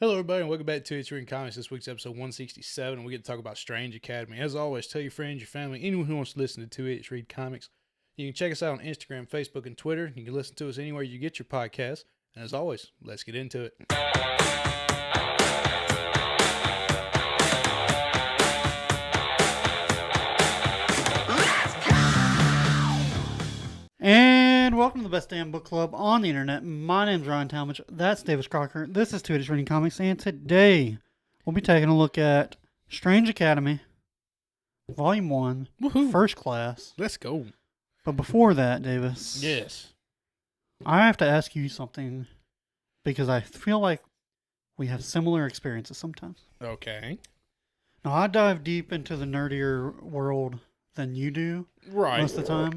Hello, everybody, and welcome back to It's Reading Comics. This week's episode 167, and we get to talk about Strange Academy. As always, tell your friends, your family, anyone who wants to listen to It's Read Comics. You can check us out on Instagram, Facebook, and Twitter. You can listen to us anywhere you get your podcasts. And as always, let's get into it. And welcome to the best damn book club on the internet. My name's Ryan Talmadge. That's Davis Crocker. This is It's Reading Comics, and today we'll be taking a look at Strange Academy, Volume 1, Woohoo. First Class. Let's go. But before that, Davis, Yes. I have to ask you something because I feel like we have similar experiences sometimes. Okay. Now, I dive deep into the nerdier world than you do Right. most of the time,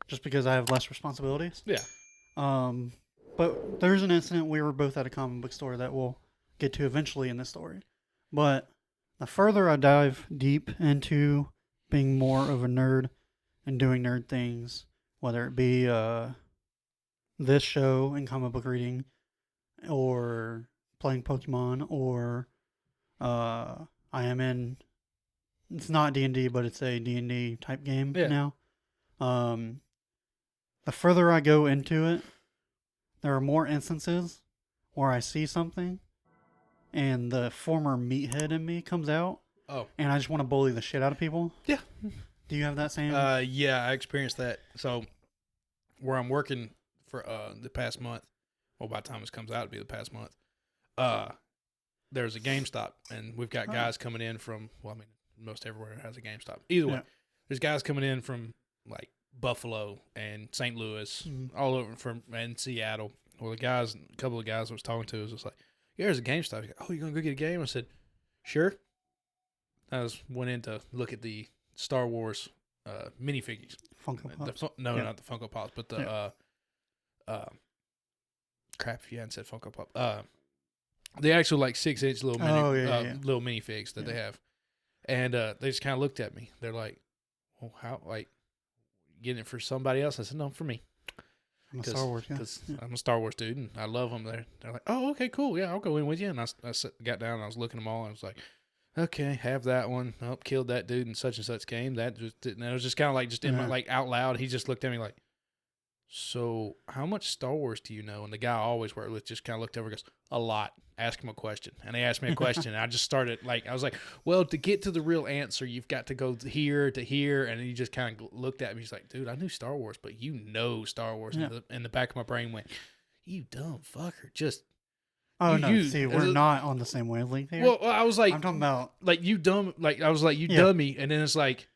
just because I have less responsibilities. Yeah. But there's an incident we were both at a comic book store that we'll get to eventually in this story. But the further I dive deep into being more of a nerd and doing nerd things, whether it be this show and comic book reading, or playing Pokemon, or I am in, it's not D&D, but it's a D&D type game now. The further I go into it, there are more instances where I see something and the former meathead in me comes out. Oh. And I just want to bully the shit out of people. Yeah. Do you have that same? Yeah, I experienced that. So, where I'm working for the past month, well, by the time this comes out, it'll be the past month, there's a GameStop, and we've got guys coming in from, well, I mean, most everywhere has a GameStop. Either way, there's guys coming in from, like, Buffalo and St. Louis, all over and Seattle. Well, a couple of guys I was talking to was just like, yeah, there's a GameStop. Like, oh, you going to go get a game? I said, sure. I went in to look at the Star Wars minifigures. Funko Pops. Not the Funko Pops, but the crap. If you hadn't said Funko Pop, the actual like 6-inch little little minifigs that they have, and they just kind of looked at me. They're like, "Well, how like getting it for somebody else?" I said, "No, for me." I'm a Star Wars guy. Because I'm a Star Wars dude, and I love them. They're like, "Oh, okay, cool. Yeah, I'll go in with you." And I got down, and I was looking them all, and I was like, okay, have that one. Oh, killed that dude in such and such game. That just didn't. It was just kind of like just in my like out loud. He just looked at me like, so how much Star Wars do you know? And the guy I always worked with just kind of looked over and goes, a lot. Ask him a question. And they asked me a question. And I just started like, I was like, well, to get to the real answer, you've got to go here to here. And he just kind of looked at me. He's like, dude, I knew Star Wars, but you know Star Wars. Yeah. And the back of my brain went, you dumb fucker. Just. Oh, no. See, we're not on the same wavelength here. Well, I was like, I'm talking about. Like, you dumb. Like, I was like, you dummy. And then it's like,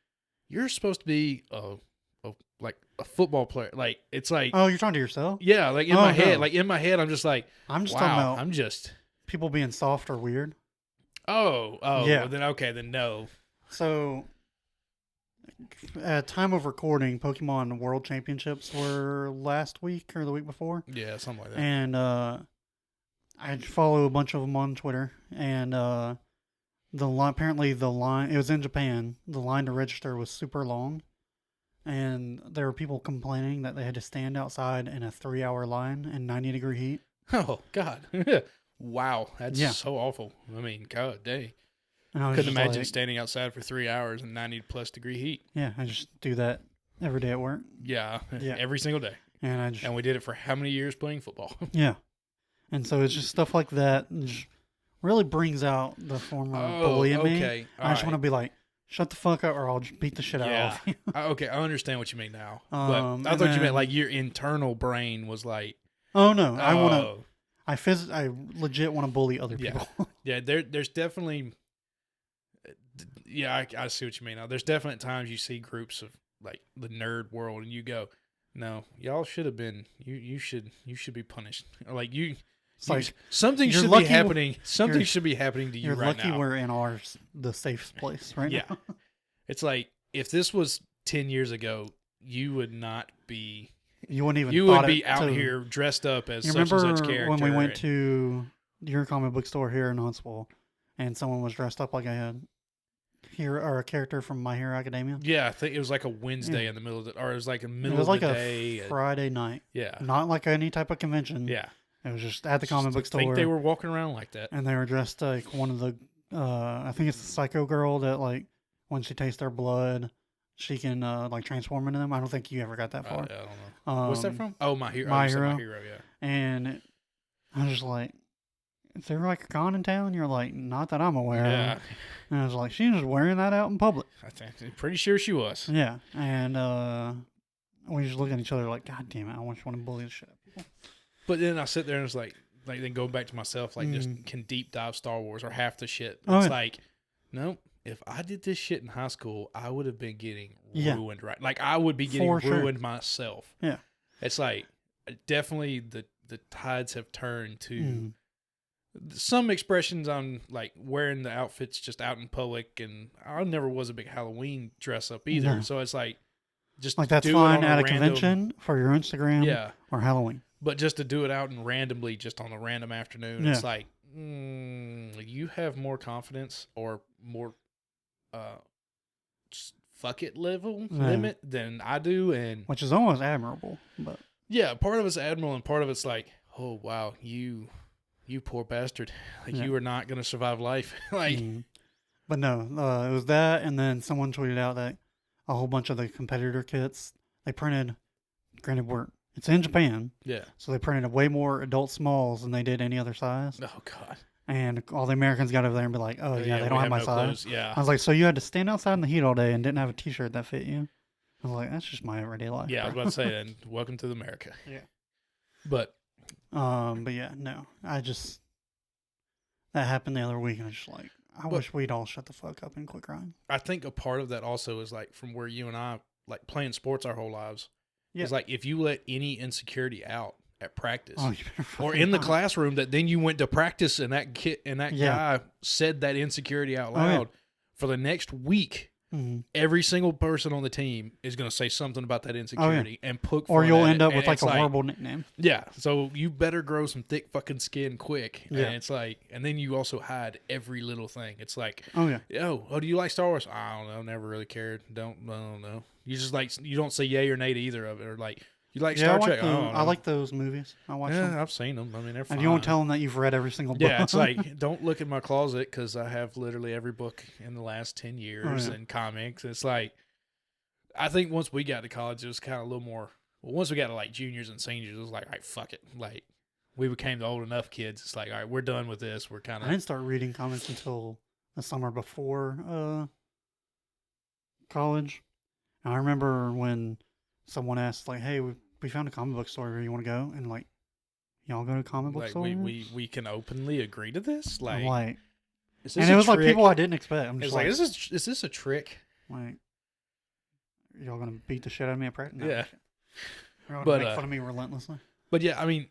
you're supposed to be like a football player. Like, it's like. Oh, you're talking to yourself? Yeah, like in my head. Like, in my head, I'm just like, I'm just wow, talking about. I'm just. People being soft or weird. Oh. Yeah. Well, then no. So, at time of recording, Pokemon World Championships were last week or the week before. Yeah, something like that. And I follow a bunch of them on Twitter, and apparently the line, it was in Japan, the line to register was super long, and there were people complaining that they had to stand outside in a 3-hour line in 90-degree heat. Oh, God. Wow, that's so awful. I mean, God dang. And I couldn't imagine standing outside for 3 hours in 90+ degree heat. Yeah, I just do that every day at work. Yeah. Every single day. And we did it for how many years playing football? Yeah. And so it's just stuff like that just really brings out the former bully in me. Okay. I just want to be like, shut the fuck up or I'll just beat the shit out of you. Okay, I understand what you mean now. But I thought you meant like your internal brain was like... Oh, no. I want to... I legit want to bully other people. Yeah, there's definitely... Yeah, I see what you mean now. There's definitely times you see groups of like the nerd world and you go, no, y'all should have been... You should be punished. Like you... It's like something should be happening. Something should be happening to you right now. You're lucky we're in the safe place right now. It's like if this was 10 years ago, you would not be. You wouldn't even. You would be out here dressed up as such and such character. When we went to your comic book store here in Huntsville, and someone was dressed up like I had a character from My Hero Academia. Yeah, I think it was like a Wednesday in the middle of the, or it was like a middle of the day. Friday night. Yeah, not like any type of convention. Yeah. It was just at the comic book I store. think they were walking around like that. And they were dressed like one of the, I think it's the Psycho Girl that, like, when she tastes their blood, she can, like, transform into them. I don't think you ever got that far. I don't know. What's that from? Oh, My Hero. My You said Hero. My Hero, yeah. And I was just like, is there, like, a con in town? You're like, not that I'm aware Yeah. of. And I was like, she was wearing that out in public. I'm pretty sure she was. Yeah. And we just look at each other like, God damn it, I want to bully the shit out of people. But then I sit there and it's like then go back to myself, like, just Mm. can deep dive Star Wars or half the shit. Oh, It's yeah. like, nope. If I did this shit in high school, I would have been getting Yeah. ruined, right? Like, I would be getting For sure. ruined myself. Yeah. It's like, definitely the tides have turned to Mm. some expressions on, like, wearing the outfits just out in public. And I never was a big Halloween dress up either. No. So it's like, just Like, that's do it fine on at a random- convention for your Instagram Yeah. or Halloween. But just to do it out and randomly, just on a random afternoon, Yeah. it's like, you have more confidence or more fuck it Yeah. limit than I do. And Which is almost admirable. But yeah, part of it's admirable and part of it's like, oh, wow, you poor bastard. Like, Yeah. you are not going to survive life. Like, But no, it was that, and then someone tweeted out that a whole bunch of the competitor kits they printed. Granted, it's in Japan, yeah. so they printed way more adult smalls than they did any other size. Oh, God. And all the Americans got over there and be like, "Oh yeah, they we don't have my no size." clothes. Yeah. I was like, "So you had to stand outside in the heat all day and didn't have a T-shirt that fit you?" I was like, "That's just my everyday life." Yeah, I was bro." about to say that. Welcome to America. Yeah. But But yeah, no, that happened the other week, and I was just like, I wish we'd all shut the fuck up and quit crying. I think a part of that also is, like, from where you and I, like, playing sports our whole lives. Yeah. It's like, if you let any insecurity out at practice Oh, you better or fucking in the not. classroom, that then you went to practice and that kid and that Yeah. guy said that insecurity out Oh, yeah. loud for the next week, Mhm. every single person on the team is going to say something about that insecurity and poke Or fun you'll at end it. up And with like it's a horrible nickname. Yeah, so you better grow some thick fucking skin quick. Yeah. And it's like, and then you also hide every little thing. It's like, Oh yeah. oh, do you like Star Wars? I don't know, never really cared. I don't know. You just like, you don't say yay or nay to either of it. Or like, you like Yeah, Star Trek? I like those movies. I watch them. Yeah, I've seen them. I mean, they're fine. And you won't tell them that you've read every single book. Yeah, it's like, don't look in my closet because I have literally every book in the last 10 years yeah. and comics. It's like, I think once we got to college, it was kind of a little more. Well, once we got to like juniors and seniors, it was like, all right, fuck it. Like, we became the old enough kids. It's like, all right, we're done with this. We're kind I of. didn't start reading comics until the summer before college. And I remember when someone asked, like, "Hey, we found a comic book store. Where you want to go?" And like, y'all go to comic book Like, store? we can openly agree to this? I'm Like, like, is this and it a was like trick? people I didn't expect. I'm It's just like, like, is this a trick? like, y'all gonna beat the shit out of me at practice? No, Yeah. You're gonna But, make fun of me relentlessly? But yeah, I mean,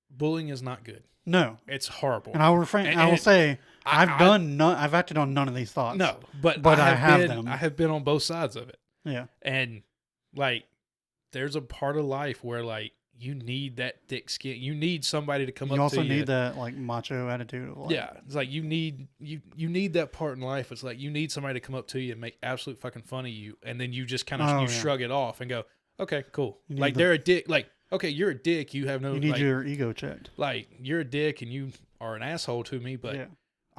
bullying is not good. No. It's horrible. And I will refrain. And- I will and say I- I've acted on none of these thoughts. No, but I have been, them. I have been on both sides of it. Yeah. And like, there's a part of life where like you need that thick skin. You need somebody to come You up also to you. need that like macho attitude of like, Yeah, it's like you need that part in life. It's like you need somebody to come up to you and make absolute fucking fun of you, and then you just kind of Oh, you yeah. shrug it off and go, okay, cool. You need Like they're a dick. Like, okay, you're a dick. You have no. you need like, your ego checked. like you're a dick and you are an asshole to me, but Yeah.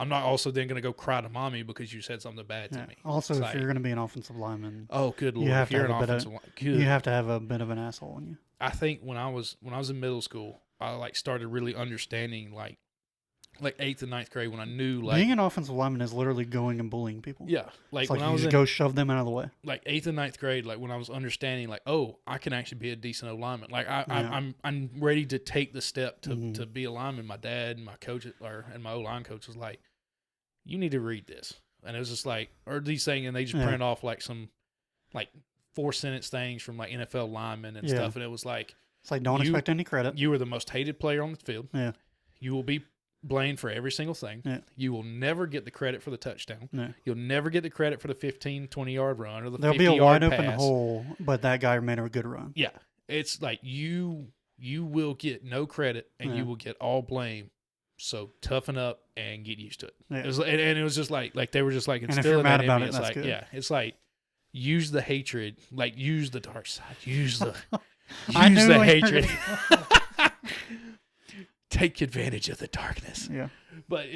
I'm not also then gonna go cry to mommy because you said something bad to Yeah. me. Also, It's if like, you're going to be an offensive lineman, oh good lord, have if to you're have an a bit of- offensive line, good. you have to have a bit of an asshole in you. I think when I was in middle school, I like started really understanding like 8th and 9th grade when I knew like Being an offensive lineman is literally going and bullying people. yeah, like It's like when I you was just in go shove them out of the way. like 8th and 9th grade, like when I was understanding like, oh, I can actually be a decent O lineman. Like Yeah. I'm ready to take the step to, Mhm. to be a lineman. My dad and my coach and my O line coach was like, you need to read this. And it was just like, or these things, and they just Yeah. print off like some like 4-sentence things from like NFL linemen and Yeah. stuff. And it was like, It's like, don't You- expect any credit. you are the most hated player on the field. Yeah. You will be blamed for every single thing. Yeah. You will never get the credit for the touchdown. No. You'll never get the credit for the 15, 20-yard run or the There'll be 50-yard a wide open pass. hole, but that guy made a good run. Yeah. It's like you will get no credit and Yeah. you will get all blame. So toughen up and get used to it. Yeah. It was, and it was just like they were just like if you're instilling mad that in about me. it, It's that's like good. yeah, it's like use the hatred, like use the dark side, use the I use knew the when you were hatred. take advantage of the darkness. Yeah. But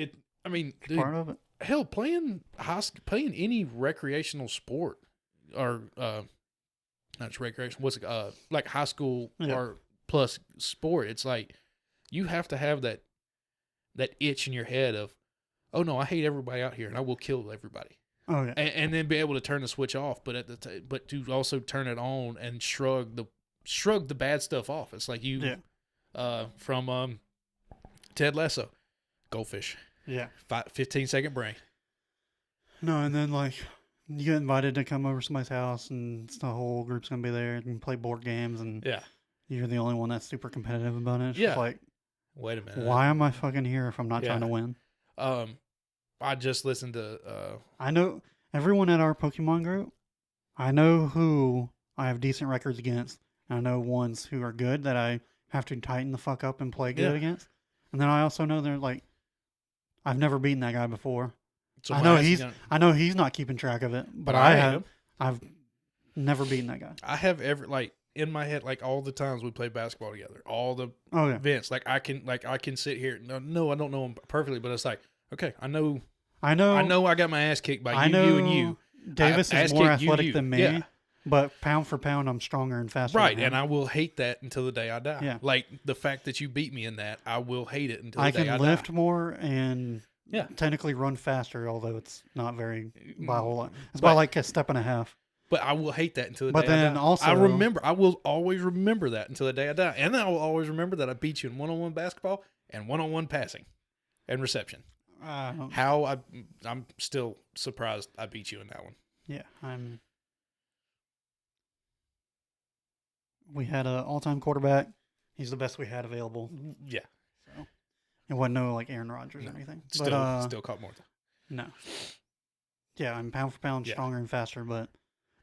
I mean, It's dude, part of it. hell, playing any recreational sport or not just recreation, what's it, like high school Yeah. or plus sport, it's like you have to have that itch in your head of, oh no, I hate everybody out here and I will kill everybody. Oh yeah. And then be able to turn the switch off, but but to also turn it on and shrug the bad stuff off. It's like you from Ted Lasso, goldfish. Yeah. 15-second brain. No, and then like you get invited to come over to somebody's house, and the whole group's gonna be there and play board games, and Yeah. you're the only one that's super competitive about it. It's Yeah. just like, Wait a minute. why am I fucking here if I'm not trying to win? I just listened to I know everyone at our Pokemon group. I know who I have decent records against. I know ones who are good that I have to tighten the fuck up and play good against. And then I also know they're like, I've never beaten that guy before. so I know he's not keeping track of it, but I I hate have. him. I've never beaten that guy. I have in my head, like all the times we played basketball together, all the Oh yeah, events, like I can sit here. No, I don't know him perfectly, but it's like, okay, I know I got my ass kicked by you and you. Davis I is more ass kicked athletic you. than me, Yeah. but pound for pound, I'm stronger and faster. Right, than him. and I will hate that until the day I die. Yeah. Like the fact that you beat me in that, I will hate it until the I day I can die. lift more and Yeah. technically run faster, although it's not very by a whole lot. It's But- by like a step and a half. But I will hate that until the But day I then die. also- I will always remember that until the day I die. And then I will always remember that I beat you in one-on-one basketball and one-on-one passing and reception. How I'm still surprised I beat you in that one. Yeah, we had an all-time quarterback. He's the best we had available. Yeah. So it wasn't no like Aaron Rodgers or anything. Still caught more. No. Yeah, I'm pound for pound Yeah. stronger and faster, but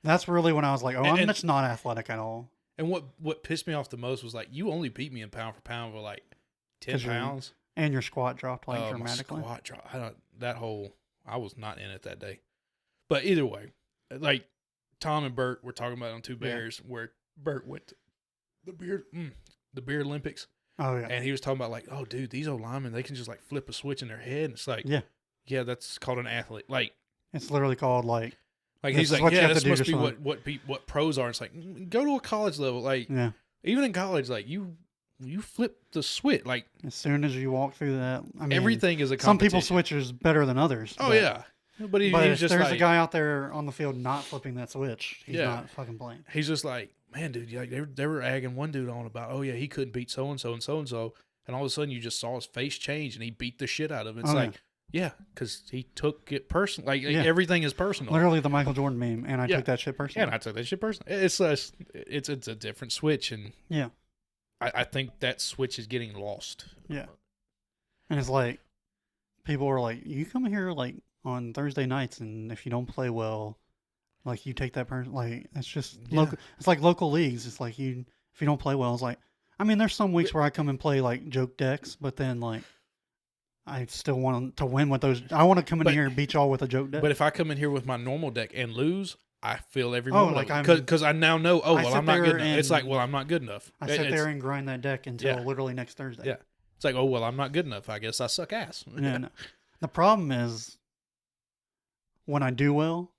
that's really when I was like, oh, I'm just not athletic at all. And what pissed me off the most was like you only beat me in pound for pound for like 10 'Cause pounds. And your squat dropped like My dramatically. squat drop. I was not in it that day. But either way, like Tom and Bert were talking about on Two Bears where Bert went to the beer Olympics. Oh yeah. And he was talking about like, oh dude, these old linemen, they can just like flip a switch in their head. And it's like, yeah, that's called an athlete. Like It's literally called like he's like, what you yeah, have this to do must to be what pros are. It's like, go to a college level. Like even in college, like you flip the switch. Like as soon as you walk through that, I mean, everything is a some competition. people switches better than others. Oh yeah. But he if was just there's like, a guy out there on the field not flipping that switch, he's Yeah. not fucking playing. he's just like, man, dude, like they were agging one dude on about, oh yeah, he couldn't beat so and so and so and so, and all of a sudden you just saw his face change and he beat the shit out of it. It's like, yeah, because he took it personal. Like everything is personal. Literally the Michael Jordan meme, and I took that shit personally. And I took that shit personally. It's a different switch, and I think that switch is getting lost. Yeah, and it's like people are like, you come here like on Thursday nights, and if you don't play well, like you take that person. Like it's just local. It's like local leagues. It's like if you don't play well, it's like, I mean, there's some weeks where I come and play like joke decks, but then like I still want to win with those. I want to come in here and beat y'all with a joke deck. But if I come in here with my normal deck and lose, I feel every Oh, moment like because I now know. Oh I well, sit I'm not there good enough. It's and- like, well, I'm not good enough. I sit there and grind that deck until literally next Thursday. Yeah, it's like, oh well, I'm not good enough. I guess I suck ass. No. The problem is when I do well,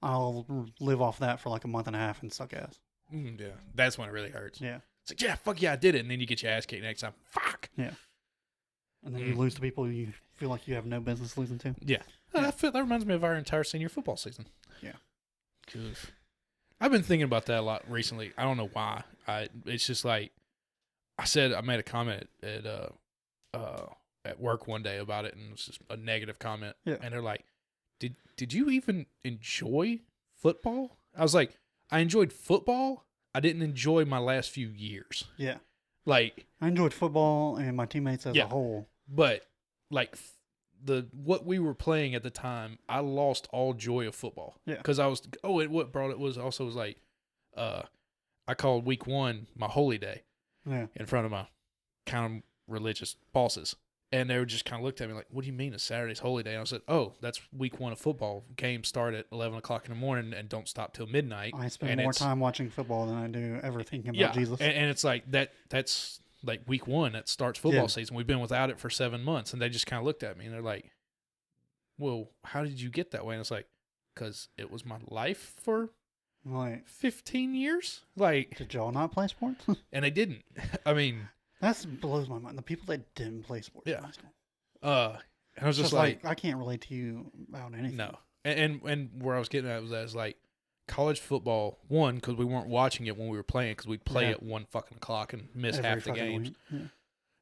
I'll live off that for like a month and a half and suck ass. Yeah, that's when it really hurts. Yeah. It's like, yeah, fuck yeah, I did it, and then you get your ass kicked next time. Fuck. Yeah. And then you lose to people you feel like you have no business losing to. Yeah. That reminds me of our entire senior football season. Yeah. 'Cause I've been thinking about that a lot recently. I don't know why. It's just like I made a comment at work one day about it, and it was just a negative comment. Yeah. And they're like, "Did you even enjoy football?" I was like, "I enjoyed football. I didn't enjoy my last few years." Yeah. Like I enjoyed football and my teammates as Yeah. a whole. But like what we were playing at the time, I lost all joy of football. Yeah. Because what brought it was also like, I called week 1 my holy day Yeah. in front of my kind of religious bosses, and they were just kind of looked at me like, "What do you mean a Saturday's holy day?" And I said, "Oh, that's week 1 of football. Games start at 11:00 in the morning and don't stop till midnight." I spend And more it's- time watching football than I do ever thinking about Yeah, Jesus. and it's like that's like week 1 that starts football Yeah. season. We've been without it for 7 months, and they just kind of looked at me and they're like, "Well, how did you get that way?" And it's like, "Cause it was my life for Like, 15 years." Like, did y'all not play sports? and they didn't. I mean, That blows my mind. The people that didn't play sports Yeah. in high school. and I was It's just like, I can't relate to you about anything. no. And where I was getting at was that it's like college football, one, because we weren't watching it when we were playing, because we'd play Yeah. at 1 fucking o'clock and miss Every half the fucking games. week. Yeah.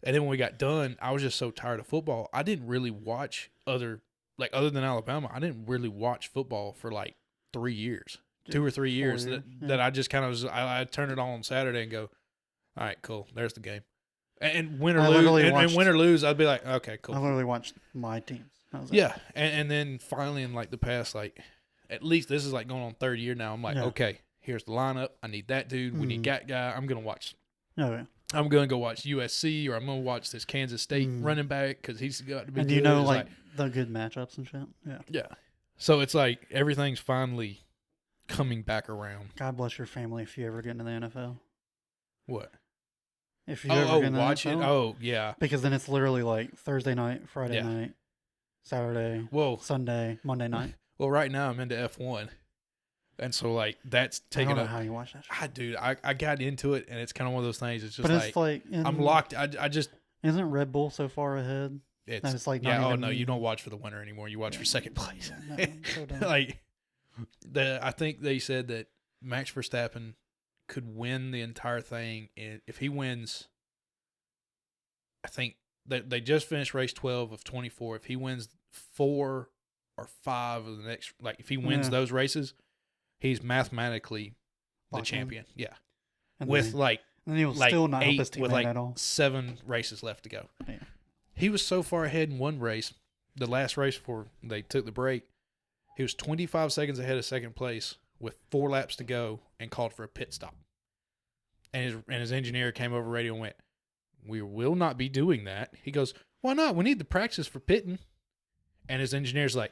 And then when we got done, I was just so tired of football. I didn't really watch other than Alabama. I didn't really watch football for like 3 years, 2 or 3 years. 4 years, That I just kind of was. I turned it on Saturday and go, all right, cool. There's the game. And win or I lose, literally and watched- win or lose, I'd be like, okay, cool. I literally watched my teams. That was it. Yeah, and then finally in like the past, like at least this is like going on 3rd year now. I'm like, Yeah. okay, here's the lineup. I need that dude. We need Mhm. that guy. I'm gonna watch. Oh, yeah. I'm gonna go watch USC, or I'm gonna watch this Kansas State Mm. running back because he's got to be. And good. you know, It's like, the good matchups and shit. Yeah. yeah. So it's like everything's finally coming back around. God bless your family if you ever get into the NFL. What? If you ever get into the watch it. NFL. Oh yeah. Because then it's literally like Thursday night, Friday Yeah. night, Saturday, Well, Sunday, Monday night. right now I'm into F1, and so like that's I taking don't know up. how you watch that shit. Dude, I got into it, and it's kind of one of those things. It's just But like, it's like I'm locked. I just Isn't Red Bull so far ahead? it's it's like yeah. not Oh even- no, you don't watch for the winner anymore. You watch for second place. No, so dumb. Like I think they said that Max Verstappen could win the entire thing, and if he wins, I think they just finished race 12 of 24. If he wins 4 or 5 of the next, like if he wins Yeah. those races, he's mathematically the Locked in. champion. Yeah, And with then, like and he will like still not help 8 his teammate with like at all. 7 races left to go. Yeah. He was so far ahead in one race, the last race before they took the break. He was 25 seconds ahead of second place with 4 laps to go and called for a pit stop. And his engineer came over radio and went, "We will not be doing that." He goes, "Why not? We need the practice for pitting." And his engineer's like,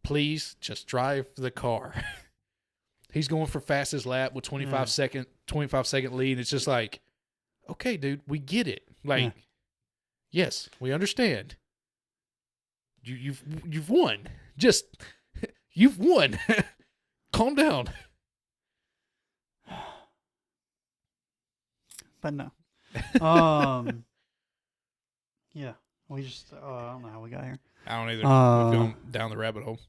"Please just drive the car." He's going for fastest lap with 25 second lead. It's just like, okay, dude, we get it. Like, yes, we understand. You've won. Just you've won. Calm down. But no. Yeah. We just I don't know how we got here. I don't either. We've gone down the rabbit hole.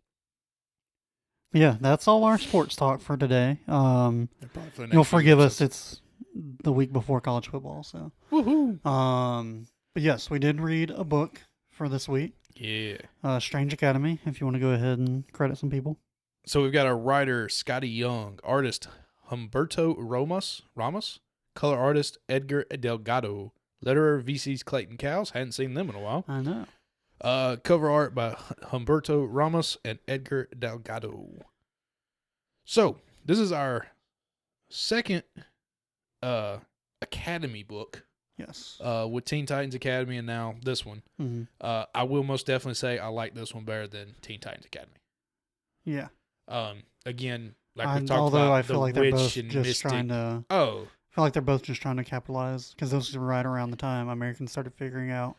Yeah, that's all our sports talk for today. Probably for the next You'll few forgive us. episodes. It's the week before college football, so. Woohoo! But yes, we did read a book for this week. Yeah. Strange Academy. If you want to go ahead and credit some people. So we've got our writer Scotty Young, artist Humberto Ramos, color artist Edgar Delgado, letterer VC's Clayton Cowles. Hadn't seen them in a while. I know. Cover art by Humberto Ramos and Edgar Delgado. So this is our second Academy book Yes. with Teen Titans Academy, and now this one. Mhm. I will most definitely say I like this one better than Teen Titans Academy. Yeah. Again, like we talked Although about, I feel the like they're witch both and just mystic. trying to. Oh, I feel like they're both just trying to capitalize because this was right around the time Americans started figuring out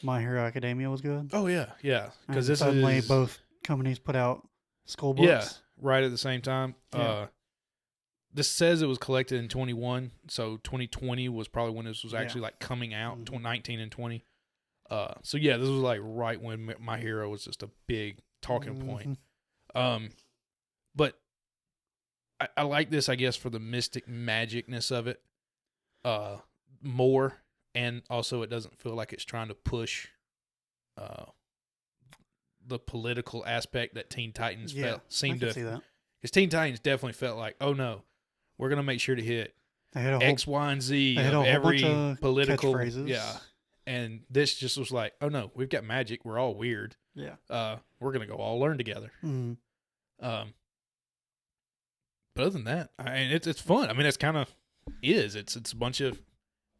My Hero Academia was good. oh yeah. Because And this suddenly is both companies put out school books. yeah, right at the same time. Yeah. This says it was collected in 21, so 2020 was probably when this was Yeah. actually like coming out. Mhm. 2019 and 20. So yeah, this was like right when My Hero was just a big talking point. Mhm. But I like this, I guess, for the mystic magicness of it more, and also it doesn't feel like it's trying to push the political aspect that Teen Titans seemed I to. can see that. Because Teen Titans definitely felt like, oh no, we're gonna make sure to hit They had a whole X, Y, and Z they had of a whole every bunch of political. catchphrases. Yeah, and this just was like, oh no, we've got magic. We're all weird. Yeah. We're gonna go all learn together. Mhm. But other than that, I mean, it's fun. I mean, it's kind of it's a bunch of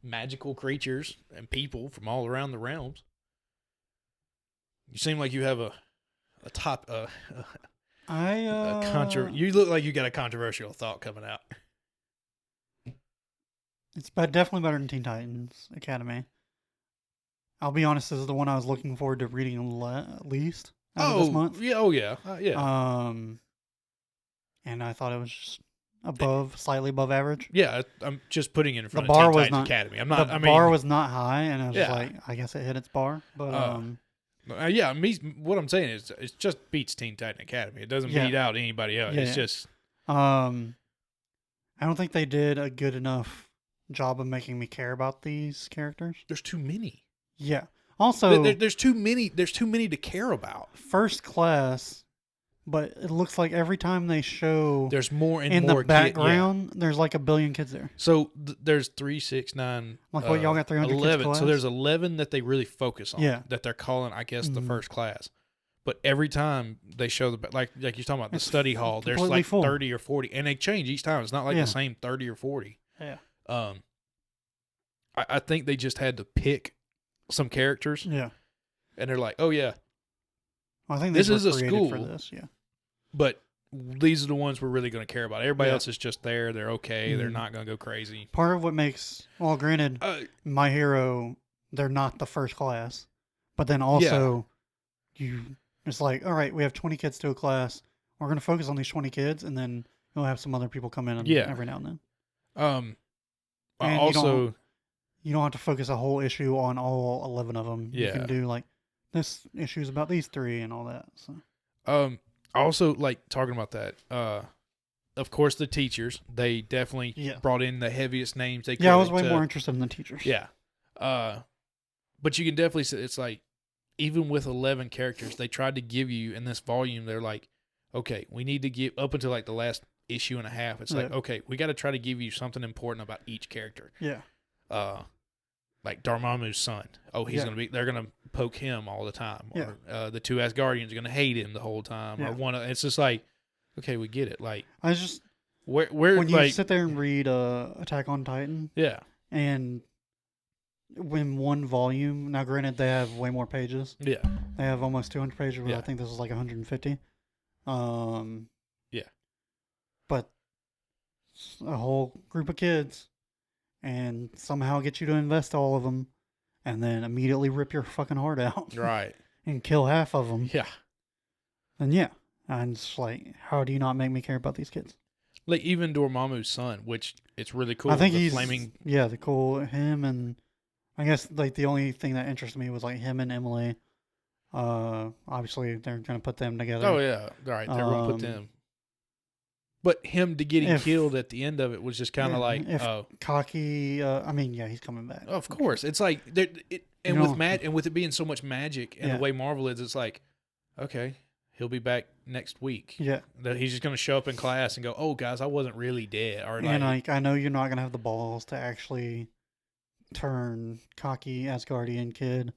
magical creatures and people from all around the realms. You seem like you have a You look like you got a controversial thought coming out. It's definitely better than Teen Titans Academy. I'll be honest, this is the one I was looking forward to reading least out of this month. Yeah, oh yeah, yeah. And I thought it was just slightly above average. Yeah, I'm just putting it in front The of bar Teen was Titans not- Academy. I'm not. The I bar mean, was not high, and I was just Yeah. like, I guess it hit its bar. But yeah. What I'm saying is, it just beats Teen Titan Academy. It doesn't Yeah. beat out anybody else. Yeah, It's yeah. just I don't think they did a good enough job of making me care about these characters. there's too many. Yeah. Also, There's too many. There's too many to care about. First Class, but it looks like every time they show There's more and in more the yeah. background, there's like a billion kids there. So there's 3, 6, 9. Like what, y'all got 300 kids 11. class? So there's 11 that they really focus on. Yeah. That they're calling, I guess, the Mhm. first class. But every time they show like you're talking about the It's study hall, there's completely like full. 30 or 40, and they change each time. It's not like Yeah. the same 30 or 40. Yeah. I think they just had to pick some characters, Yeah. and they're like, oh yeah, Well, I think This these is were a created for school. this. Yeah. but these are the ones we're really going to care about. Everybody Yeah. else is just there. They're okay. They're Mhm. not going to go crazy. Part of what makes, well, granted, My Hero, they're not the first class, but then also it's like, all right, we have 20 kids to a class. We're going to focus on these 20 kids, and then you'll have some other people come in Yeah. every now and then. I And also, You don't have to focus a whole issue on all 11 of them. You Yeah. can do like, this issue's about these 3 and all that. So I also like talking about that. Of course, the teachers, they definitely Yeah. brought in the heaviest names they could. yeah, I was way more interested in the teachers. Yeah. But you can definitely see it's like, even with 11 characters, they tried to give you in this volume, they're like, okay, we need to give up until like the last issue and a half. It's like, Yeah. okay, we got to try to give you something important about each character. Yeah. Like Dormammu's son. Oh, Yeah. they're going to poke him all the time. Yeah. Or the 2 Asgardians are going to hate him the whole time. Yeah. Or it's just like, okay, we get it. Like, I was just, where when you like, sit there and read Attack on Titan, yeah. and in one volume, now granted they have way more pages. Yeah. They have almost 200 pages, but Yeah. I think this is like 150. Yeah. But a whole group of kids, and somehow get you to invest all of them, and then immediately rip your fucking heart out Right. and kill half of them. Yeah. And yeah, I'm just like, how do you not make me care about these kids? Like even Dormammu's son, which it's really cool. I think the he's flaming. yeah, the cool him, and I guess like the only thing that interested me was like him and Emily. Obviously they're gonna put them together. Oh yeah, right. They're gonna put Um, them. But him to getting if- killed at the end of it was just kind of Yeah, like, if- oh, Cocky. I mean, yeah, he's coming back. of course. It's like and You with know- and with it being so much magic and Yeah. the way Marvel is, it's like, okay, he'll be back next week. Yeah, That he's just gonna show up in class and go, oh guys, I wasn't really dead, or like, and like I know you're not gonna have the balls to actually turn cocky Asgardian kid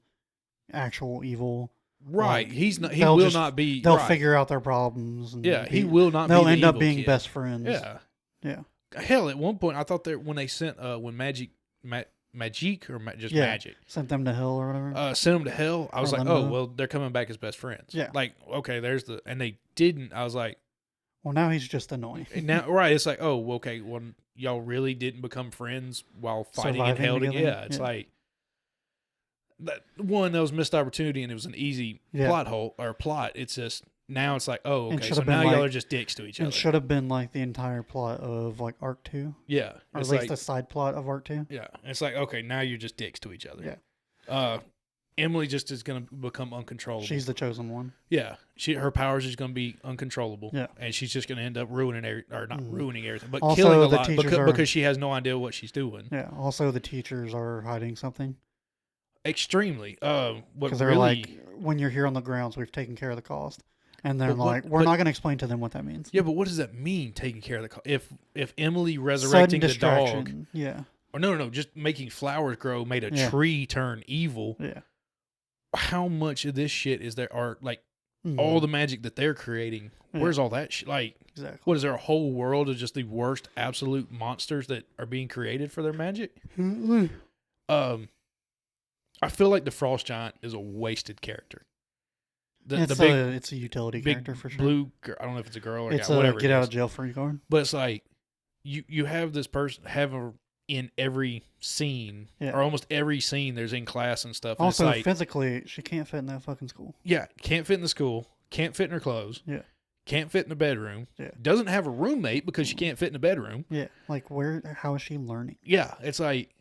actual evil. right. like, He's not. He they'll will just- not be. They'll right. figure out their problems. And Yeah, he be- will not. They'll be the end up evil being kid. best friends. Yeah. Yeah. Hell, at one point I thought that when they sent when Magic or just Yeah. Magic Sent them to hell or whatever. sent them to hell, I was Or like, Limbo. oh well, they're coming back as best friends. Yeah. Like okay, there's the and they didn't. I was like, Well, now he's just annoying. now right? It's like oh well, okay, well y'all really didn't become friends while fighting in Surviving hell together? Yeah, it's Yeah. like that was missed opportunity and it was an easy Yeah. plot hole or plot. It's just now it's like oh And okay, should so have been now y'all like- are just dicks to each It other. should have been like the entire plot of like Arc 2. Yeah, Or it's at least like the side plot of Arc 2. yeah, it's like okay, now you're just dicks to each other. Yeah. Emily just is gonna become uncontrollable. She's the chosen one. Yeah, her powers is gonna be uncontrollable. Yeah. and she's just gonna end up ruining or not Mhm. ruining everything, but Also, killing a the lot teachers are- because she has no idea what she's doing. Yeah. Also, the teachers are hiding something. Extremely. What Because they're really? like, when you're here on the grounds, we've taken care of the cost. And they're But what- like, we're but- not going to explain to them what that means. Yeah, but what does that mean? Taking care of the if Emily Sudden resurrecting the distraction. dog, Yeah. or no, just making flowers grow made a Yeah. tree turn evil. Yeah. How much of this shit is there? Are like Mhm. all the magic that they're creating? Yeah. Where's all that shit? Like. Exactly. What is there a whole world of just the worst absolute monsters that are being created for their magic? I feel like the Frost Giant is a wasted character. It's a utility big character for sure. blue girl, I don't know if it's a girl or It's guy, a whatever. get it out is. of jail free card. But it's like you have this person have a in every scene, Yeah. or almost every scene there's in class and stuff. And Also, it's like, physically, she can't fit in that fucking school. yeah, can't fit in the school, can't fit in her clothes, Yeah. can't fit in the bedroom, Yeah. doesn't have a roommate because she can't fit in the bedroom. Yeah. Like, how is she learning? Yeah, it's like,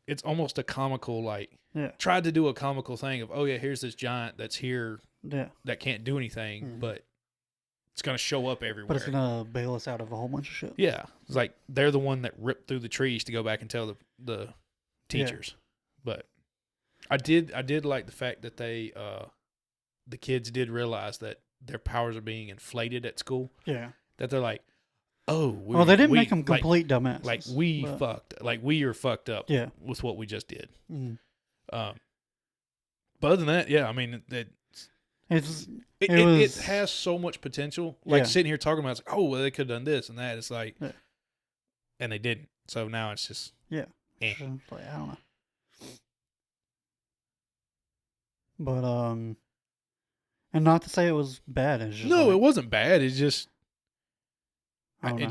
it's almost a comical, like, Yeah. tried to do a comical thing of, oh yeah, here's this giant that's here Yeah. that can't do anything, but it's going to show up everywhere. But it's going to bail us out of a whole bunch of shit. Yeah. It's like they're the one that ripped through the trees to go back and tell the teachers. But I did like the fact that they the kids did realize that their powers are being inflated at school. Yeah. That they're like, oh, Well, they didn't make them complete dumbasses. Like we are fucked up Yeah. with what we just did. Mm. But other than that, yeah, I mean, It it has so much potential. Like Yeah. sitting here talking about, it's like, oh, well, they could have done this and that. It's like, Yeah. and they didn't. So now it's just, Yeah. eh. So, like, I don't know. But and not to say it was bad. It's just No, like, it wasn't bad. It's just, I don't know.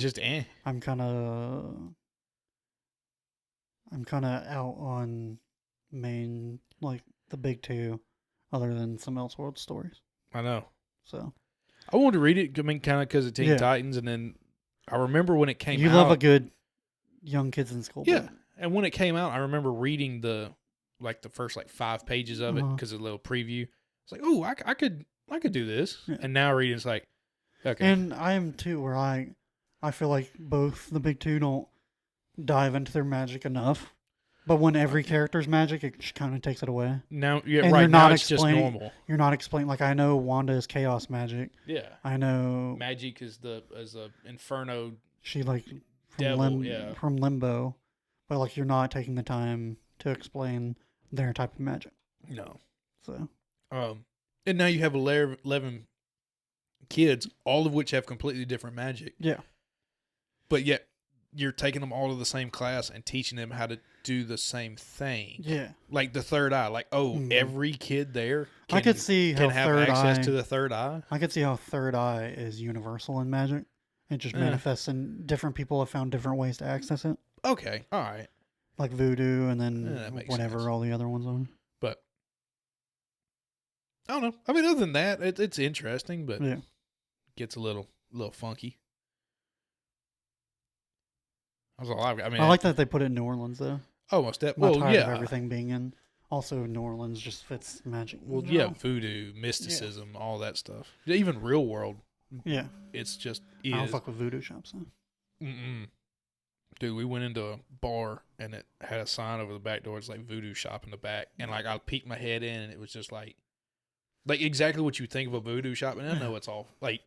I'm kind of out on main, like, the big two, other than some Elseworld stories. I know. So I wanted to read it. I mean, kind of because of Teen Yeah. Titans, and then I remember when it came you out. love a good young kids in school. Yeah, book. and when it came out, I remember reading the first 5 pages of it Uh-huh. because of a little preview. It's like, oh, I could do this, Yeah. and now reading it's like, okay, And I am too, where I feel like both the big two don't dive into their magic enough. But when every character's magic, it kind of takes it away. now yeah, and right you're now not it's just explaining- normal. You're not explaining, like, I know Wanda is chaos magic. Yeah, I know magic is a inferno. she, like, Devil, yeah. from Limbo. But, like, you're not taking the time to explain their type of magic. No, So, and now you have 11 kids, all of which have completely different magic. yeah. But yet you're taking them all to the same class and teaching them how to do the same thing. Yeah. Like the third eye. Like, every kid there I could see can how have third access eye, to the third eye. I could see how third eye is universal in magic. It just manifests, and different people have found different ways to access it. Okay, all right. Like voodoo, and then that makes whatever sense. all the other ones are. But I don't know. I mean, other than that, it's interesting, but Yeah. gets a little funky. That's all I've got. I mean, I like that they put it in New Orleans, though. almost that. I'm Well, not tired yeah. of everything being in. Also, New Orleans just fits magic. Well, yeah, voodoo, mysticism, all that stuff. Even real world. Yeah. It's just I don't fuck with voodoo shops, though. Dude, we went into a bar and it had a sign over the back door. It's like voodoo shop in the back, and like I peeked my head in, and it was just like exactly what you think of a voodoo shop. And I know it's all like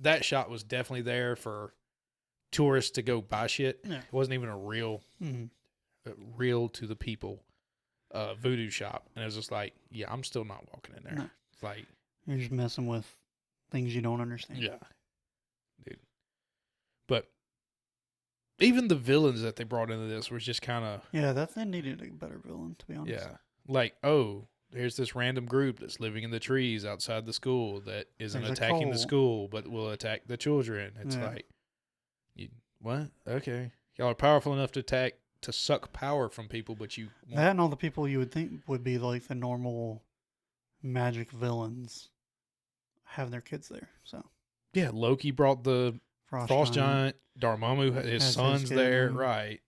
that shop was definitely there for tourists to go buy shit. Yeah. It wasn't even a real to the people voodoo shop, and it was just like, yeah, I'm still not walking in there. No. It's like You're just messing with things you don't understand. yeah, dude. But even the villains that they brought into this was just kind of Yeah, they needed a better villain, to be honest. yeah, like oh, here's this random group that's living in the trees outside the school that isn't There's a attacking the cult. school but will attack the children. It's Yeah. like, what? Okay, y'all are powerful enough to suck power from people, but you won't. That and all the people you would think would be like the normal magic villains have their kids there. So Yeah, Loki brought the Frost Giant. Dormammu, his Has his son's kid, there, mhm. right?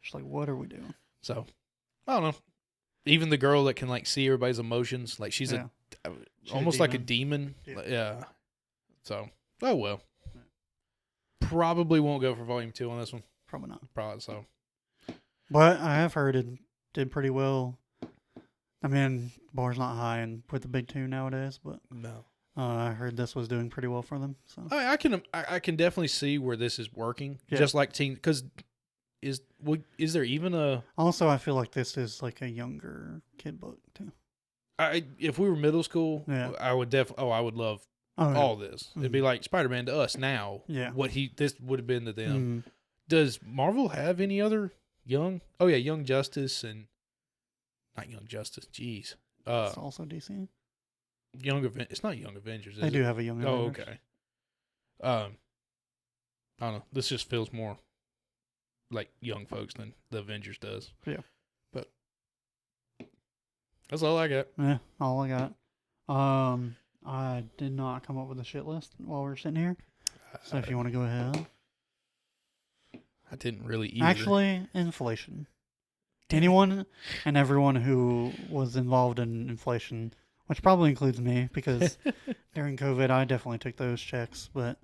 Just like, what are we doing? So, I don't know. Even the girl that can like see everybody's emotions, like she's Yeah. She's a almost like a demon. Yeah. Yeah. So, oh well. Probably won't go for volume 2 on this one. Probably not. Probably so. But I have heard it did pretty well. I mean, bar's not high and with the big two nowadays, but No. I heard this was doing pretty well for them. So I can definitely see where this is working. Yeah. Just like teen, because is there even a also, I feel like this is like a younger kid book too. if we were middle school, Yeah. I would I would love Oh, yeah. all this. It'd be Mhm. like Spider-Man to us now. Yeah. What this would have been to them. Mhm. Does Marvel have any other young? Oh yeah, Young Justice and not Young Justice. Jeez. It's also DC. It's not Young Avengers. Is They it? do have a young. Oh, Avengers. okay. I don't know. This just feels more like young folks than the Avengers does. Yeah. But that's all I got. Yeah, all I got. I did not come up with a shit list while we were sitting here. So if you want to go ahead. I didn't really either. Actually, inflation. Anyone and everyone who was involved in inflation, which probably includes me, because during COVID I definitely took those checks, but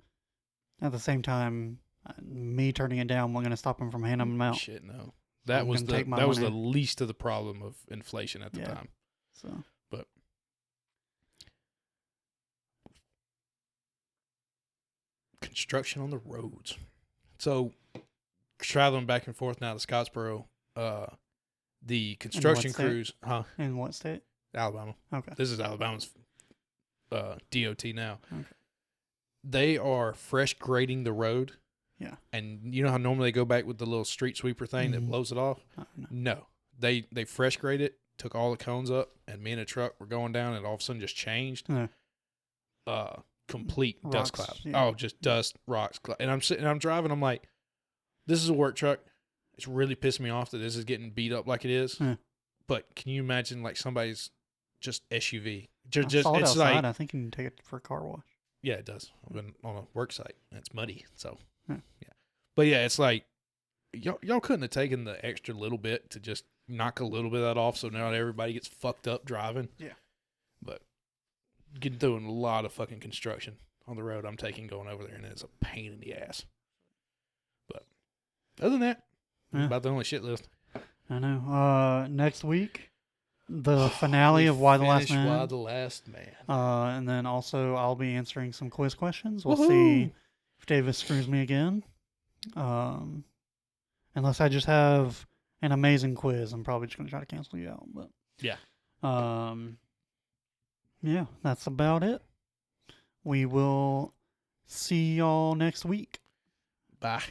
at the same time, me turning it down wasn't going to stop them from handing them out. Shit, no. That I'm was gonna take my the money. least of the problem of inflation at the Yeah. time. So But construction on the roads. So traveling back and forth now to Scottsboro, the construction state? crews, in what state? Alabama. Okay. This is Alabama's DOT now. Okay. They are fresh grading the road. Yeah. And you know how normally they go back with the little street sweeper thing that blows it off? No. No. They fresh graded it, took all the cones up, and me and a truck were going down, and all of a sudden just changed. Yeah. Complete dust Rocks, cloud. yeah. Oh, just dust, rocks. And I'm driving, I'm like, this is a work truck. It's really pissing me off that this is getting beat up like it is. Yeah. But can you imagine like somebody's just SUV? I saw it it's outside. like, I think you can take it for a car wash. yeah, it does. I've been on a work site. And it's muddy, so Yeah. But yeah, it's like y'all couldn't have taken the extra little bit to just knock a little bit of that off, so now everybody gets fucked up driving. Yeah. But getting doing a lot of fucking construction on the road I'm taking going over there, and it's a pain in the ass. But other than that, Yeah. about the only shit list. I know. Next week, the finale of Why the Last Man. Why the Last Man. And then also I'll be answering some quiz questions. We'll Woohoo! see if Davis screws me again. Unless I just have an amazing quiz, I'm probably just gonna try to cancel you out. But Yeah. yeah, that's about it. We will see y'all next week. Bye.